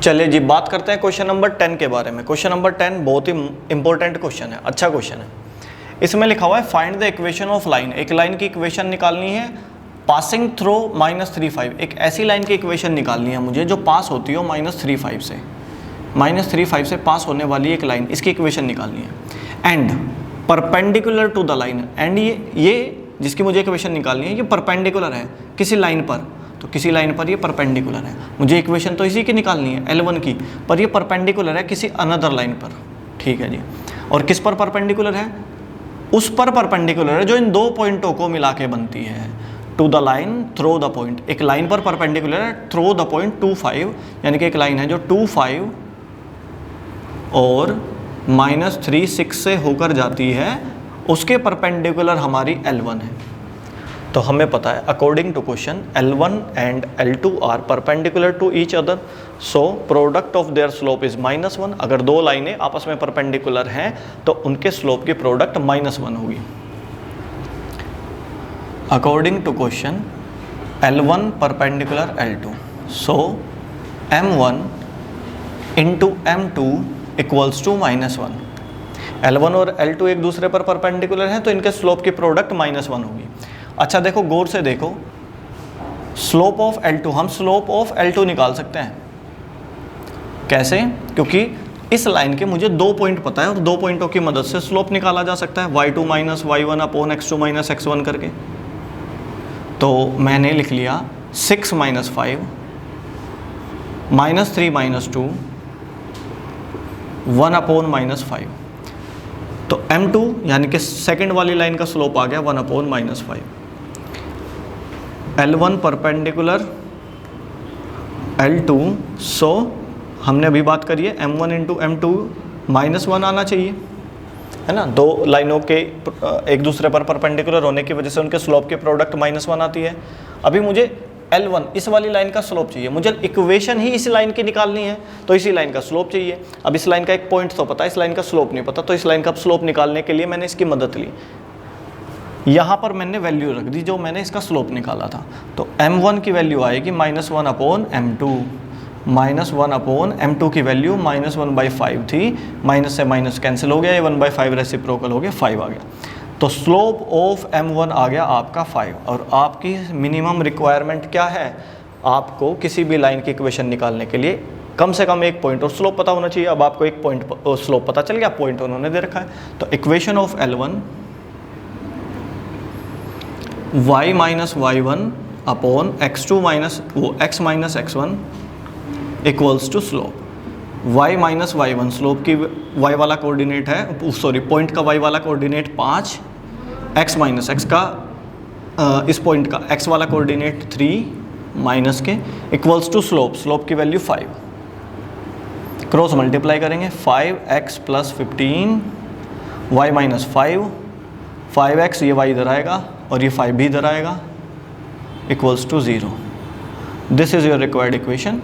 चलिए जी, बात करते हैं क्वेश्चन नंबर 10 के बारे में। क्वेश्चन नंबर 10 बहुत ही इंपॉर्टेंट क्वेश्चन है, अच्छा क्वेश्चन है। इसमें लिखा हुआ है find the equation of line. एक लाइन की इक्वेशन निकालनी है पासिंग थ्रू -35। एक ऐसी लाइन की इक्वेशन निकालनी है मुझे जो पास होती हो -35 से, -35 से पास होने वाली एक लाइन, इसकी इक्वेशन निकालनी है। And perpendicular to the line, and ये जिसकी मुझे इक्वेशन निकालनी है ये परपेंडिकुलर है किसी लाइन पर, तो किसी लाइन पर ये परपेंडिकुलर है। मुझे इक्वेशन तो इसी की निकालनी है L1 की, पर ये परपेंडिकुलर है किसी अनदर लाइन पर, ठीक है जी। और किस पर परपेंडिकुलर है? उस पर परपेंडिकुलर है जो इन दो पॉइंटों को मिला के बनती है। To the line through the point, एक लाइन पर परपेंडिकुलर है थ्रो द पॉइंट 25, यानी कि एक लाइन है जो 25 और -36 से होकर जाती है, उसके परपेंडिकुलर हमारी L1 है। तो हमें पता है according to question L1 and L2 are perpendicular to each other, so product of their slope is -1। अगर दो लाइनें आपस में परपेंडिकुलर हैं तो उनके स्लोप की प्रोडक्ट -1 होगी। According to question L1 perpendicular L2, so M1 into M2 equals to -1। L1 और L2 एक दूसरे पर परपेंडिकुलर हैं तो इनके स्लोप की प्रोडक्ट -1 होगी। अच्छा देखो, गौर से देखो, स्लोप ऑफ L2, हम स्लोप ऑफ L2 निकाल सकते हैं। कैसे? क्योंकि इस लाइन के मुझे दो पॉइंट पता है और दो पॉइंटों की मदद से स्लोप निकाला जा सकता है, y2 - y1 upon x2 - x1 करके। तो मैंने लिख लिया 6 - 5 -3 - 2 1 अपॉन -5। तो M2 यानी कि सेकंड वाली लाइन का स्लोप आ गया 1 अपॉन -5। L1 परपेंडिकुलर L2, सो हमने अभी बात करी है M1 इंटू M2 -1 आना चाहिए, है ना। दो लाइनों के एक दूसरे पर परपेंडिकुलर होने की वजह से उनके स्लोप की प्रोडक्ट -1 आती है। अभी मुझे L1 इस वाली लाइन का स्लोप चाहिए, मुझे इक्वेशन ही इस लाइन की निकालनी है, तो इसी लाइन का स्लोप चाहिए। अब इस लाइन का एक पॉइंट तो पता है, इस लाइन का स्लोप नहीं पता, तो इस लाइन का स्लोप निकालने के लिए मैंने इसकी मदद ली। यहाँ पर मैंने वैल्यू रख दी जो मैंने इसका स्लोप निकाला था। तो M1 की वैल्यू आएगी -1 अपॉन M2, -1 अपॉन M2 की वैल्यू -1/5 थी, माइनस से माइनस कैंसिल हो गया, ये 1/5 रेसिप्रोकल हो गया, 5 आ गया। तो स्लोप ऑफ M1 आ गया आपका 5। और आपकी मिनिमम रिक्वायरमेंट क्या है? आपको किसी भी लाइन की इक्वेशन निकालने के लिए कम से कम एक पॉइंट और स्लोप पता होना चाहिए। अब आपको एक पॉइंट और स्लोप पता चल गया, पॉइंट उन्होंने दे रखा है। तो equation of L1 y - y1 upon x2 x - x1 equals to slope. y - y1 slope की y वाला कोऑर्डिनेट है, सॉरी पॉइंट का y वाला कोऑर्डिनेट 5, x - x का इस पॉइंट का x वाला कोऑर्डिनेट 3 माइनस के इक्वल्स टू स्लोप, स्लोप की वैल्यू 5। क्रॉस मल्टीप्लाई करेंगे, 5x + 15 y - 5, 5x ये y इधर आएगा और ये 5 भी इधर आएगा, equals to 0। This is your required equation.